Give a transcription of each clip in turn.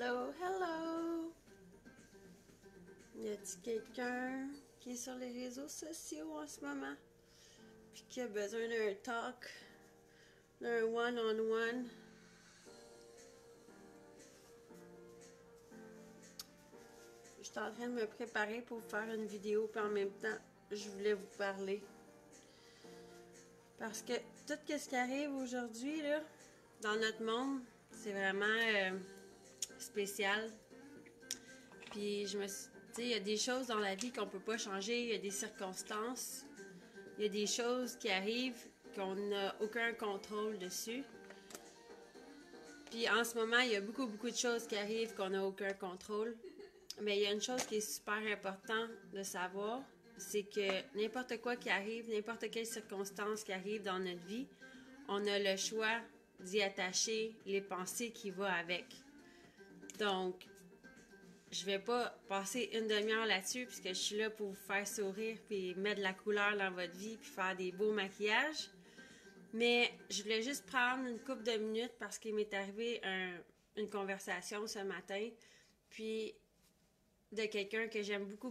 Hello, hello! Y a-t-il quelqu'un qui est sur les réseaux sociaux en ce moment? Puis qui a besoin d'un talk, d'un one-on-one? Je suis en train de me préparer pour faire une vidéo, puis en même temps, je voulais vous parler. Parce que tout ce qui arrive aujourd'hui, là, dans notre monde, c'est vraiment spécial. Puis je me suis dit, il y a des choses dans la vie qu'on peut pas changer, il y a des circonstances, il y a des choses qui arrivent qu'on n'a aucun contrôle dessus. Puis en ce moment, il y a beaucoup de choses qui arrivent qu'on n'a aucun contrôle. Mais il y a une chose qui est super importante de savoir, c'est que n'importe quoi qui arrive, n'importe quelle circonstance qui arrive dans notre vie, on a le choix d'y attacher les pensées qui vont avec. Donc, je vais pas passer une demi-heure là-dessus puisque je suis là pour vous faire sourire puis mettre de la couleur dans votre vie puis faire des beaux maquillages. Mais je voulais juste prendre une couple de minutes parce qu'il m'est arrivé une conversation ce matin, puis de quelqu'un que j'aime beaucoup,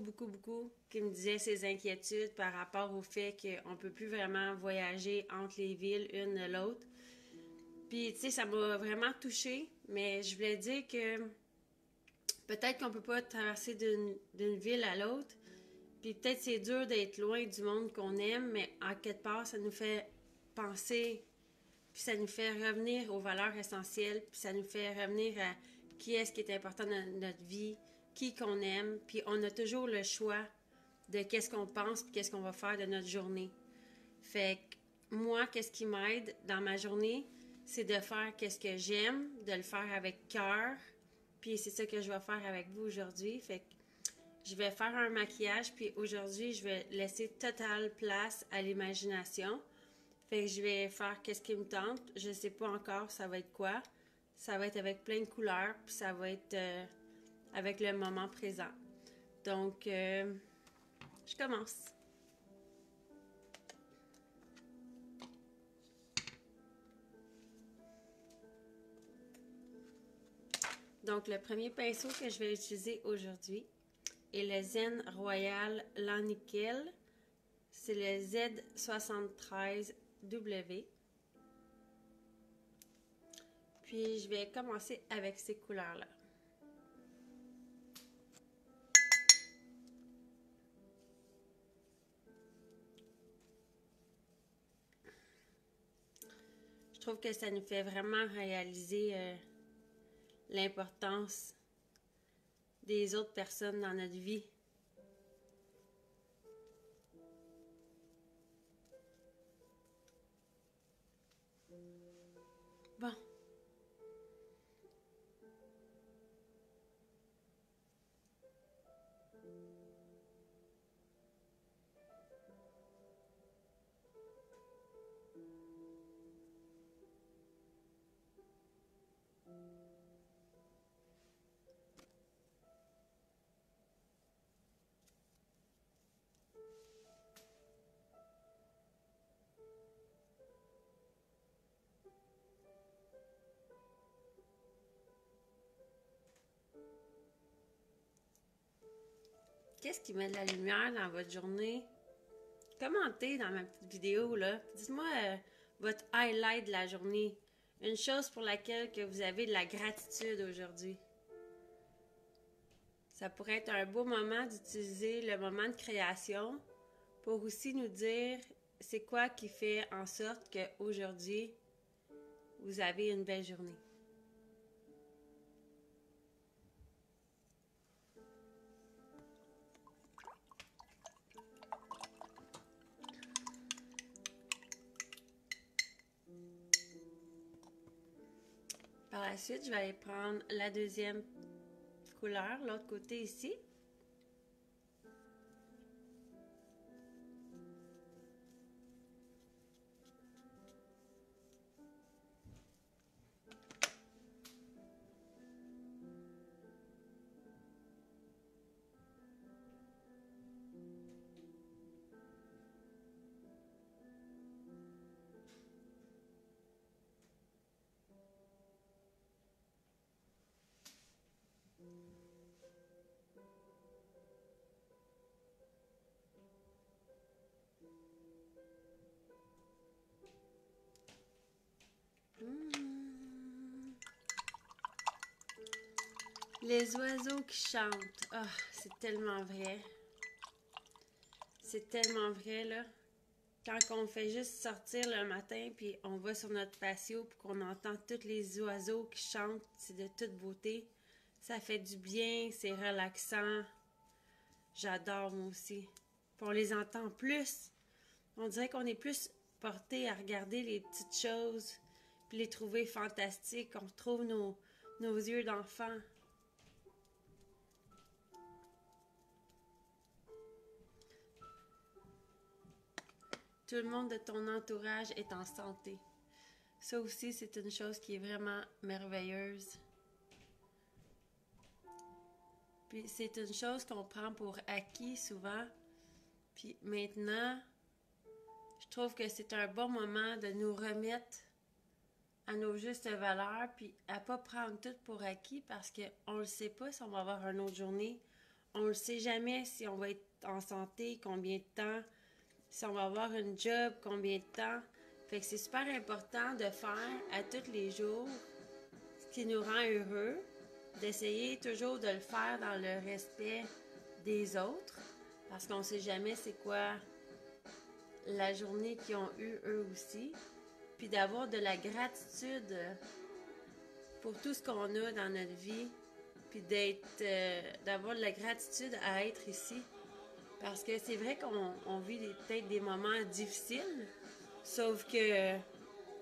qui me disait ses inquiétudes par rapport au fait qu'on peut plus vraiment voyager entre les villes une de l'autre. Puis, tu sais, ça m'a vraiment touchée, mais je voulais dire que peut-être qu'on peut pas traverser d'une ville à l'autre, puis peut-être c'est dur d'être loin du monde qu'on aime, mais en quelque part, ça nous fait penser, puis ça nous fait revenir aux valeurs essentielles, puis ça nous fait revenir à qui est-ce qui est important dans notre vie, qui qu'on aime, puis on a toujours le choix de qu'est-ce qu'on pense, puis qu'est-ce qu'on va faire de notre journée. Fait que moi, qu'est-ce qui m'aide dans ma journée, c'est de faire qu'est-ce que j'aime, de le faire avec cœur, puis c'est ça que je vais faire avec vous aujourd'hui. Fait que je vais faire un maquillage, puis aujourd'hui, je vais laisser totale place à l'imagination. Fait que je vais faire qu'est-ce qui me tente. Je sais pas encore ça va être quoi. Ça va être avec plein de couleurs, puis ça va être avec le moment présent. Donc, je commence. Donc, le premier pinceau que je vais utiliser aujourd'hui est le Zen Royal Nickel. C'est le Z73W. Puis, je vais commencer avec ces couleurs-là. Je trouve que ça nous fait vraiment réaliser l'importance des autres personnes dans notre vie. Bon. Qu'est-ce qui met de la lumière dans votre journée? Commentez dans ma petite vidéo, là. Dites-moi votre highlight de la journée. Une chose pour laquelle que vous avez de la gratitude aujourd'hui. Ça pourrait être un beau moment d'utiliser le moment de création pour aussi nous dire c'est quoi qui fait en sorte qu'aujourd'hui, vous avez une belle journée. Par la suite, je vais aller prendre la deuxième couleur, l'autre côté ici. Les oiseaux qui chantent. Ah, c'est tellement vrai. C'est tellement vrai, là. Quand on fait juste sortir le matin, puis on va sur notre patio, puis qu'on entend tous les oiseaux qui chantent, c'est de toute beauté. Ça fait du bien, c'est relaxant. J'adore, moi aussi. Puis on les entend plus. On dirait qu'on est plus porté à regarder les petites choses, puis les trouver fantastiques. On retrouve nos yeux d'enfant. Tout le monde de ton entourage est en santé. Ça aussi, c'est une chose qui est vraiment merveilleuse. Puis c'est une chose qu'on prend pour acquis souvent. Puis maintenant, je trouve que c'est un bon moment de nous remettre à nos justes valeurs, puis à pas prendre tout pour acquis parce qu'on ne sait pas si on va avoir une autre journée. On ne sait jamais si on va être en santé, combien de temps, si on va avoir une job, combien de temps. Fait que c'est super important de faire à tous les jours ce qui nous rend heureux, d'essayer toujours de le faire dans le respect des autres, parce qu'on ne sait jamais c'est quoi la journée qu'ils ont eue eux aussi, puis d'avoir de la gratitude pour tout ce qu'on a dans notre vie, puis d'avoir de la gratitude à être ici, parce que c'est vrai qu'on vit peut-être des moments difficiles, sauf que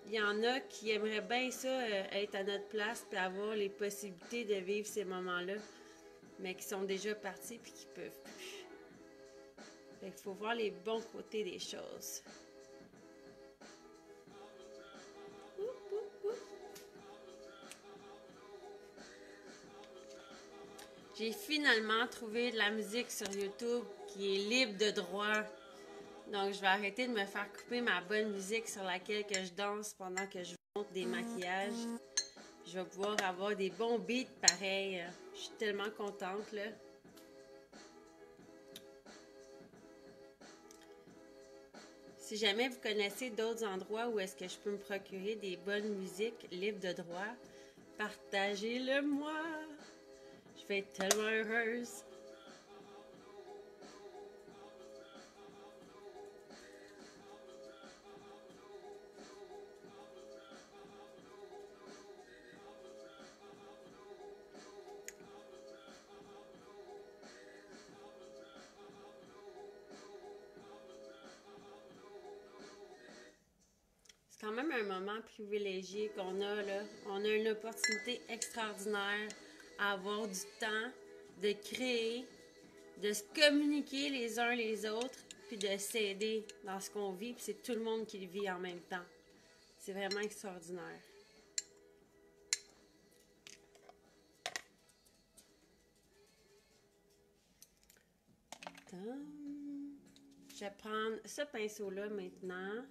il y en a qui aimeraient bien ça, être à notre place puis avoir les possibilités de vivre ces moments-là, mais qui sont déjà partis puis qui peuvent plus. Fait qu'il faut voir les bons côtés des choses. J'ai finalement trouvé de la musique sur YouTube qui est libre de droit. Donc, je vais arrêter de me faire couper ma bonne musique sur laquelle que je danse pendant que je monte des maquillages. Je vais pouvoir avoir des bons beats pareils. Je suis tellement contente, là. Si jamais vous connaissez d'autres endroits où est-ce que je peux me procurer des bonnes musiques libres de droit, partagez-le moi. Je vais être tellement heureuse. C'est quand même un moment privilégié qu'on a là. On a une opportunité extraordinaire à avoir du temps, de créer, de se communiquer les uns les autres, puis de s'aider dans ce qu'on vit, puis c'est tout le monde qui le vit en même temps. C'est vraiment extraordinaire. Je vais prendre ce pinceau-là maintenant.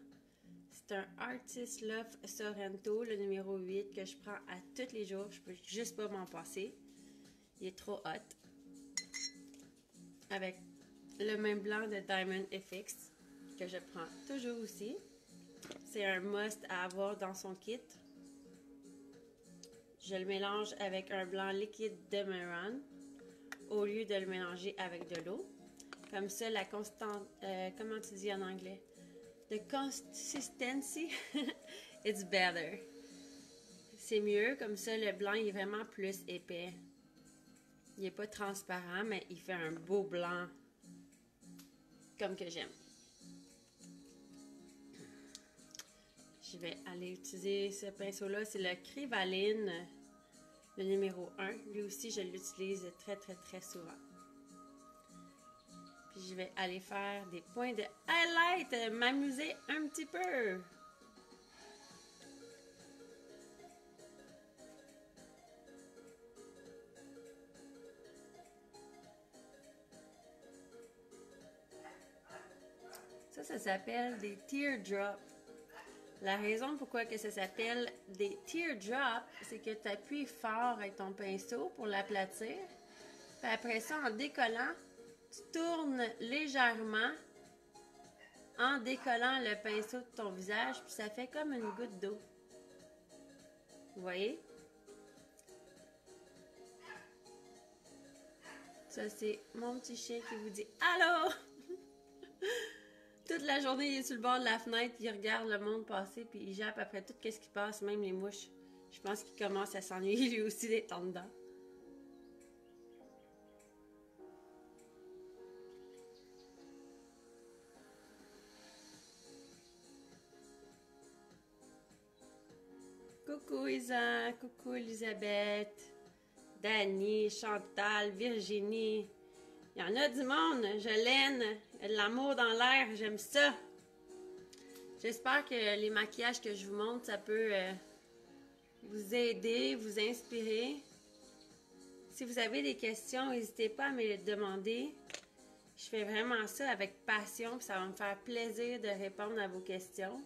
C'est un Artist Love Sorrento, le numéro 8, que je prends à tous les jours. Je peux juste pas m'en passer. Il est trop hot. Avec le même blanc de Diamond FX, que je prends toujours aussi. C'est un must à avoir dans son kit. Je le mélange avec un blanc liquide de Mehron au lieu de le mélanger avec de l'eau. Comme ça, la constante... comment tu dis en anglais? The consistency, it's better. C'est mieux, comme ça, le blanc il est vraiment plus épais. Il n'est pas transparent, mais il fait un beau blanc. Comme que j'aime. Je vais aller utiliser ce pinceau-là. C'est le Krivaline, le numéro 1. Lui aussi, je l'utilise très, très, très souvent. Puis je vais aller faire des points de highlight, m'amuser un petit peu. Ça s'appelle des teardrops. La raison pourquoi que ça s'appelle des teardrops, c'est que tu appuies fort avec ton pinceau pour l'aplatir. Puis après ça, en décollant, tu tournes légèrement en décollant le pinceau de ton visage, puis ça fait comme une goutte d'eau. Vous voyez? Ça, c'est mon petit chien qui vous dit allô! Toute la journée, il est sur le bord de la fenêtre, il regarde le monde passer, puis il jappe après tout ce qui passe, même les mouches. Je pense qu'il commence à s'ennuyer lui aussi d'être en dedans. Coucou Isa, coucou Elisabeth, Dani, Chantal, Virginie. Il y en a du monde, Jolène, il y a de l'amour dans l'air, j'aime ça. J'espère que les maquillages que je vous montre, ça peut vous aider, vous inspirer. Si vous avez des questions, n'hésitez pas à me les demander. Je fais vraiment ça avec passion, puis ça va me faire plaisir de répondre à vos questions.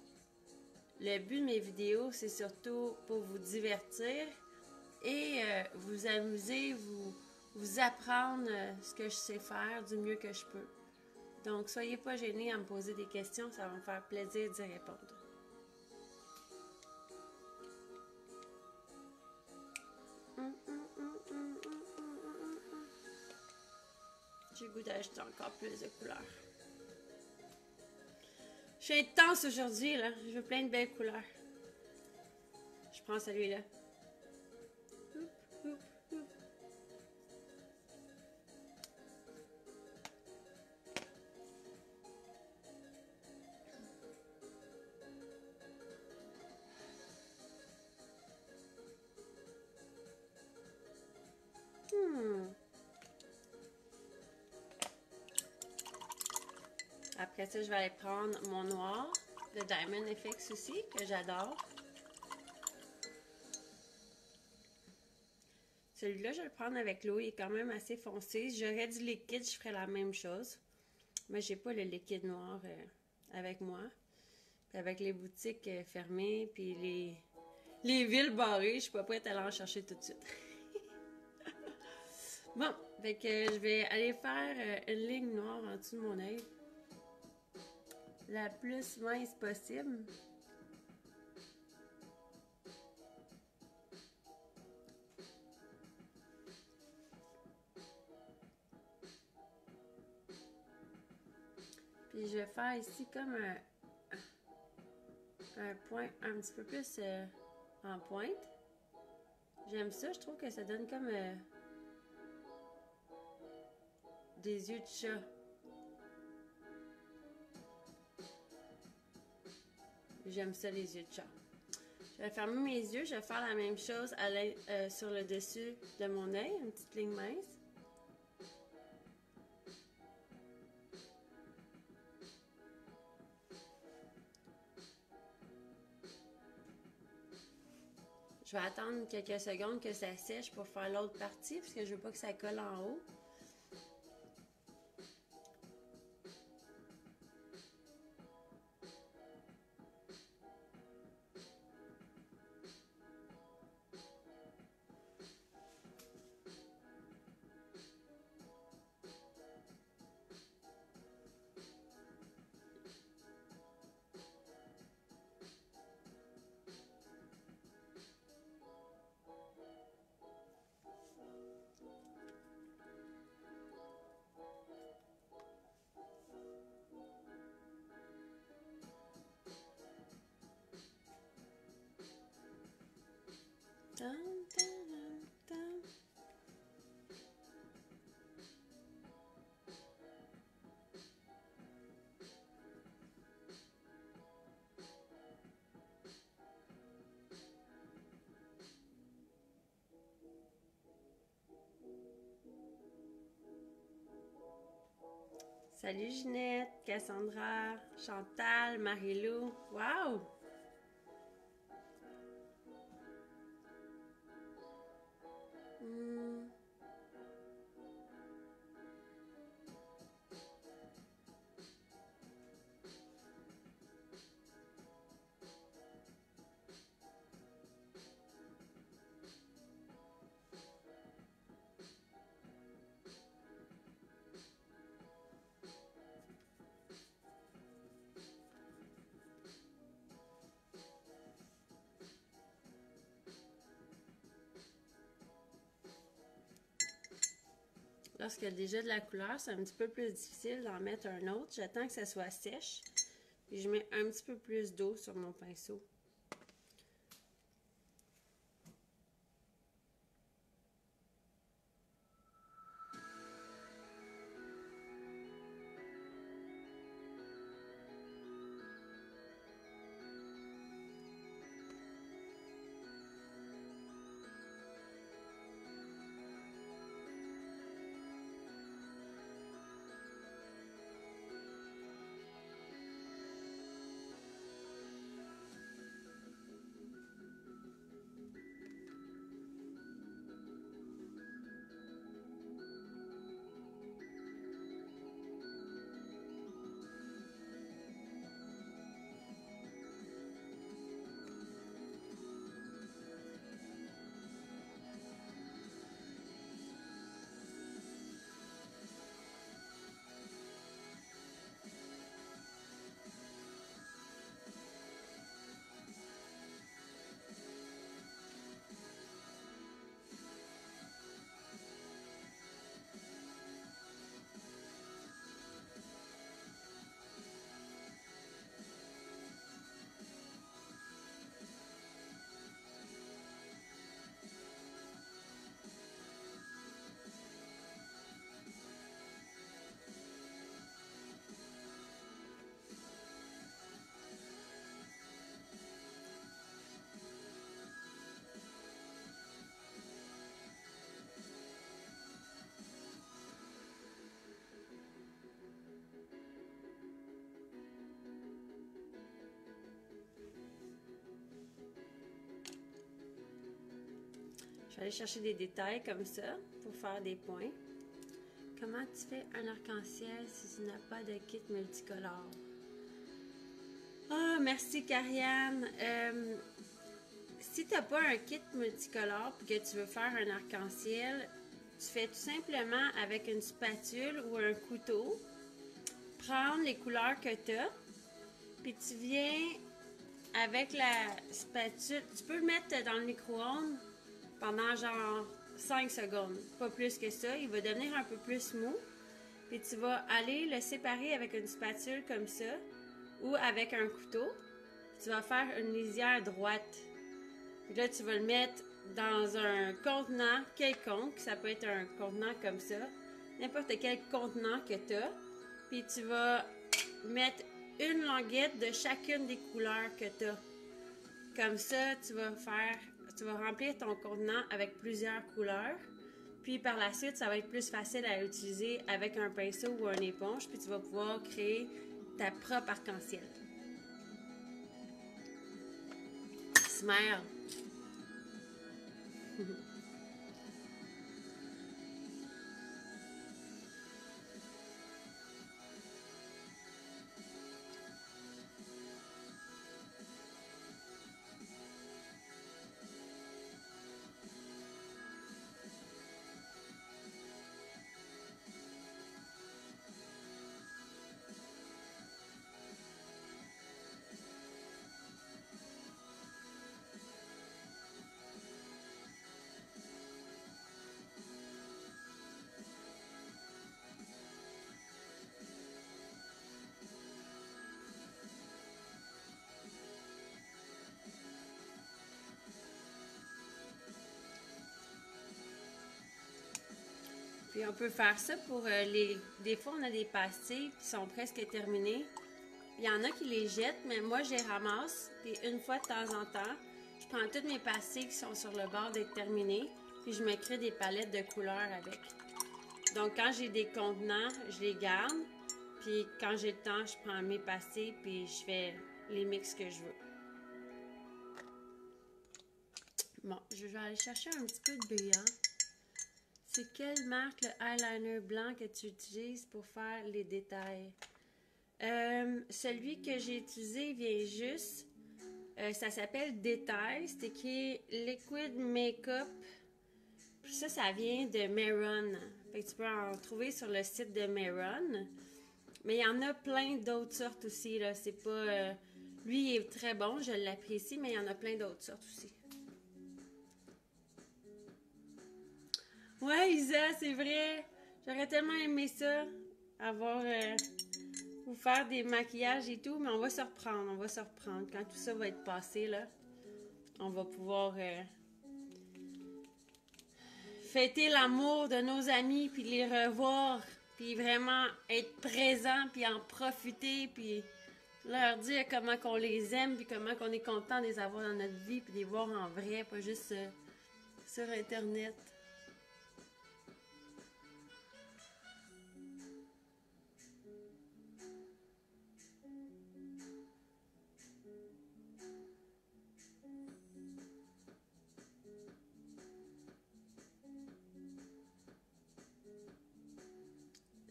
Le but de mes vidéos, c'est surtout pour vous divertir et vous amuser, vous apprendre ce que je sais faire du mieux que je peux. Donc, soyez pas gênés à me poser des questions, ça va me faire plaisir d'y répondre. J'ai le goût d'ajouter encore plus de couleurs. Je suis intense aujourd'hui, là. Je veux plein de belles couleurs. Je prends celui-là. Après ça, je vais aller prendre mon noir de Diamond FX aussi, que j'adore. Celui-là, je vais le prendre avec l'eau, il est quand même assez foncé. Si j'aurais du liquide, je ferais la même chose. Mais j'ai pas le liquide noir avec moi. Puis avec les boutiques fermées, puis les villes barrées, je suis pas prête à aller en chercher tout de suite. Bon, fait que je vais aller faire une ligne noire en dessous de mon œil. La plus mince possible. Puis je vais faire ici comme un point un petit peu plus en pointe. J'aime ça, je trouve que ça donne comme des yeux de chat. J'aime ça, les yeux de chat. Je vais fermer mes yeux, je vais faire la même chose sur le dessus de mon œil, une petite ligne mince. Je vais attendre quelques secondes que ça sèche pour faire l'autre partie, parce que je veux pas que ça colle en haut. Salut Ginette, Cassandra, Chantal, Marie-Lou. Wow! lorsqu'il y a déjà de la couleur, c'est un petit peu plus difficile d'en mettre un autre. J'attends que ça soit sèche. Puis je mets un petit peu plus d'eau sur mon pinceau. Je vais aller chercher des détails comme ça pour faire des points. Comment tu fais un arc-en-ciel si tu n'as pas de kit multicolore? Ah, merci Karianne. Si tu n'as pas un kit multicolore et que tu veux faire un arc-en-ciel, tu fais tout simplement avec une spatule ou un couteau, prendre les couleurs que tu as, puis tu viens avec la spatule, tu peux le mettre dans le micro-ondes pendant genre 5 secondes, pas plus que ça. Il va devenir un peu plus mou. Puis tu vas aller le séparer avec une spatule comme ça ou avec un couteau. Tu vas faire une lisière droite. Puis là, tu vas le mettre dans un contenant quelconque. Ça peut être un contenant comme ça. N'importe quel contenant que tu as. Puis tu vas mettre une languette de chacune des couleurs que tu as. Comme ça, tu vas remplir ton contenant avec plusieurs couleurs. Puis par la suite, ça va être plus facile à utiliser avec un pinceau ou une éponge. Puis tu vas pouvoir créer ta propre arc-en-ciel. Smile! Puis on peut faire ça pour les... Des fois, on a des pastilles qui sont presque terminées. Il y en a qui les jettent, mais moi, je les ramasse. Puis une fois de temps en temps, je prends toutes mes pastilles qui sont sur le bord d'être terminées. Puis je me crée des palettes de couleurs avec. Donc, quand j'ai des contenants, je les garde. Puis quand j'ai le temps, je prends mes pastilles puis je fais les mix que je veux. Bon, je vais aller chercher un petit peu de brillant. C'est quelle marque le eyeliner blanc que tu utilises pour faire les détails? Celui que j'ai utilisé vient juste. Ça s'appelle Détail. C'est écrit Liquid Makeup. Puis ça vient de Meron. Fait que tu peux en trouver sur le site de Meron. Mais il y en a plein d'autres sortes aussi, là. C'est pas... lui, il est très bon, je l'apprécie, mais il y en a plein d'autres sortes aussi. Ouais, Isa, c'est vrai. J'aurais tellement aimé ça, avoir... vous faire des maquillages et tout, mais on va se reprendre, on va se reprendre. Quand tout ça va être passé, là, on va pouvoir fêter l'amour de nos amis, puis les revoir, puis vraiment être présent, puis en profiter, puis leur dire comment qu'on les aime, puis comment qu'on est content de les avoir dans notre vie, puis de les voir en vrai, pas juste sur Internet.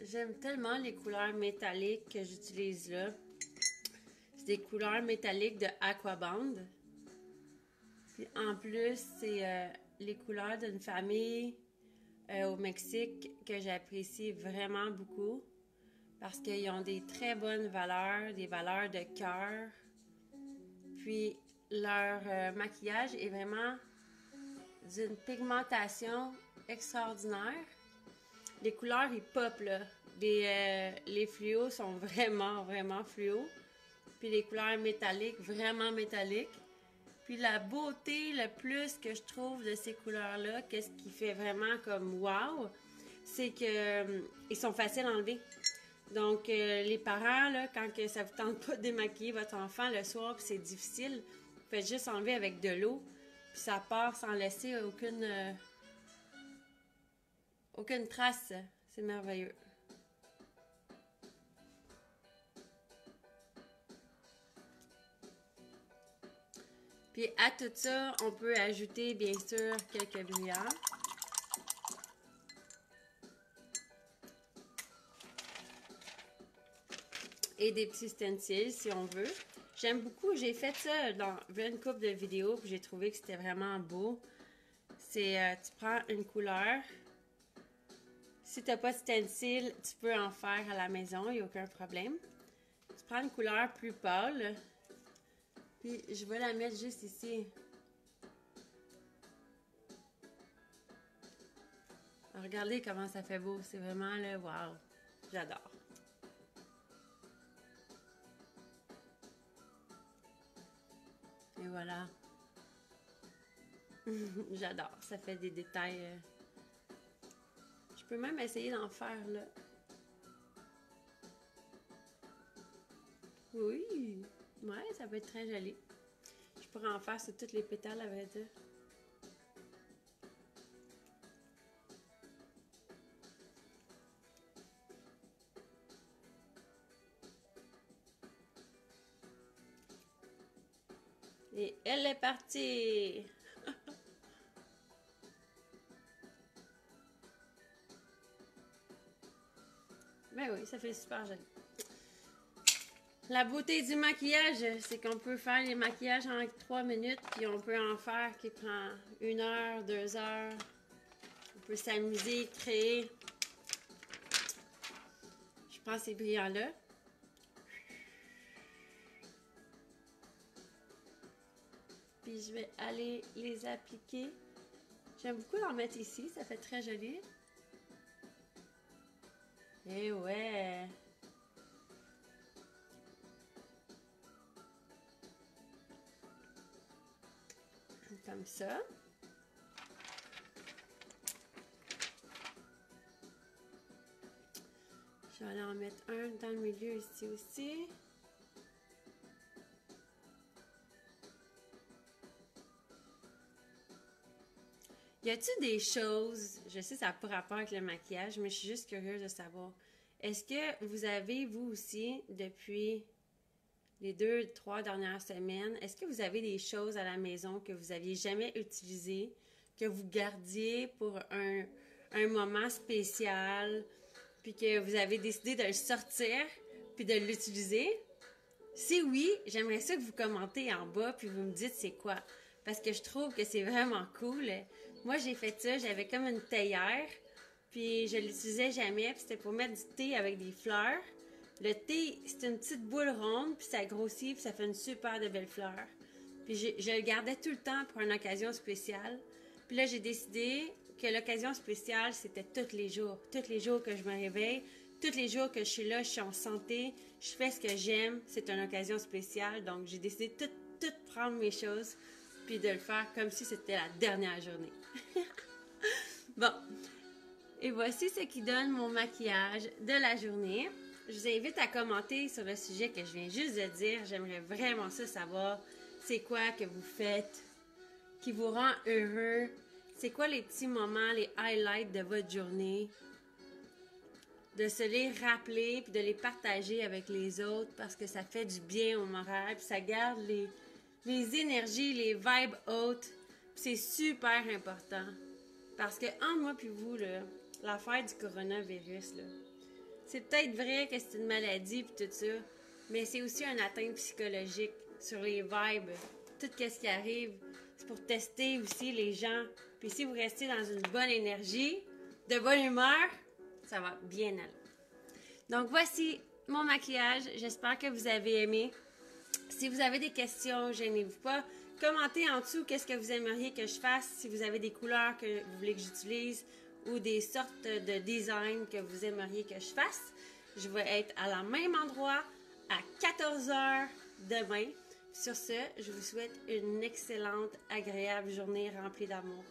J'aime tellement les couleurs métalliques que j'utilise là. C'est des couleurs métalliques de Aquaband. Puis en plus, c'est les couleurs d'une famille au Mexique que j'apprécie vraiment beaucoup. Parce qu'ils ont des très bonnes valeurs, des valeurs de cœur. Puis leur maquillage est vraiment d'une pigmentation extraordinaire. Les couleurs, ils pop, là. Les fluos sont vraiment, vraiment fluos. Puis les couleurs métalliques, vraiment métalliques. Puis la beauté, le plus que je trouve de ces couleurs-là, qu'est-ce qui fait vraiment comme wow, c'est que ils sont faciles à enlever. Donc, les parents, là, quand que ça vous tente pas de démaquiller votre enfant le soir, puis c'est difficile, vous faites juste enlever avec de l'eau, puis ça part sans laisser aucune trace. C'est merveilleux. Puis à tout ça, on peut ajouter bien sûr quelques brillants. Et des petits stencils si on veut. J'aime beaucoup, j'ai fait ça dans une couple de vidéos, puis j'ai trouvé que c'était vraiment beau. C'est, tu prends une couleur. Si tu n'as pas de stencil, tu peux en faire à la maison, il n'y a aucun problème. Tu prends une couleur plus pâle. Puis je vais la mettre juste ici. Alors, regardez comment ça fait beau. C'est vraiment le wow. J'adore. Et voilà. J'adore. Ça fait des détails. Je peux même essayer d'en faire là. Oui. Ouais, ça peut être très joli. Je pourrais en faire sur toutes les pétales, à vrai dire. Et elle est partie! Ben oui, ça fait super joli. La beauté du maquillage, c'est qu'on peut faire les maquillages en 3 minutes, puis on peut en faire qui prend 1 heure, 2 heures. On peut s'amuser, créer. Je prends ces brillants-là. Puis je vais aller les appliquer. J'aime beaucoup en mettre ici, ça fait très joli. Et ouais! Comme ça. Je vais aller en mettre un dans le milieu ici aussi. Y a-t-il des choses, je sais ça n'a pas rapport avec le maquillage, mais je suis juste curieuse de savoir. Est-ce que vous avez, vous aussi, depuis les 2-3 dernières semaines, est-ce que vous avez des choses à la maison que vous n'aviez jamais utilisées, que vous gardiez pour un moment spécial, puis que vous avez décidé de le sortir, puis de l'utiliser? Si oui, j'aimerais ça que vous commentez en bas, puis vous me dites c'est quoi. Parce que je trouve que c'est vraiment cool. Moi, j'ai fait ça, j'avais comme une théière, puis je l'utilisais jamais, puis c'était pour mettre du thé avec des fleurs. Le thé, c'est une petite boule ronde, puis ça grossit, puis ça fait une super de belle fleur. Puis je le gardais tout le temps pour une occasion spéciale. Puis là, j'ai décidé que l'occasion spéciale, c'était tous les jours. Tous les jours que je me réveille, tous les jours que je suis là, je suis en santé, je fais ce que j'aime, c'est une occasion spéciale. Donc, j'ai décidé de tout prendre mes choses, puis de le faire comme si c'était la dernière journée. Bon, et voici ce qui donne mon maquillage de la journée. Je vous invite à commenter sur le sujet que je viens juste de dire. J'aimerais vraiment ça savoir c'est quoi que vous faites qui vous rend heureux. C'est quoi les petits moments, les highlights de votre journée. De se les rappeler puis de les partager avec les autres parce que ça fait du bien au moral. Puis ça garde les énergies, les vibes hautes. C'est super important. Parce que entre moi puis vous, l'affaire du coronavirus, là, c'est peut-être vrai que c'est une maladie puis tout ça, mais c'est aussi une atteinte psychologique sur les vibes. Tout ce qui arrive, c'est pour tester aussi les gens. Puis si vous restez dans une bonne énergie, de bonne humeur, ça va bien aller. Donc voici mon maquillage. J'espère que vous avez aimé. Si vous avez des questions, gênez-vous pas. Commentez en dessous qu'est-ce que vous aimeriez que je fasse. Si vous avez des couleurs que vous voulez que j'utilise ou des sortes de design que vous aimeriez que je fasse. Je vais être à la même endroit à 14h demain. Sur ce, je vous souhaite une excellente, agréable journée remplie d'amour.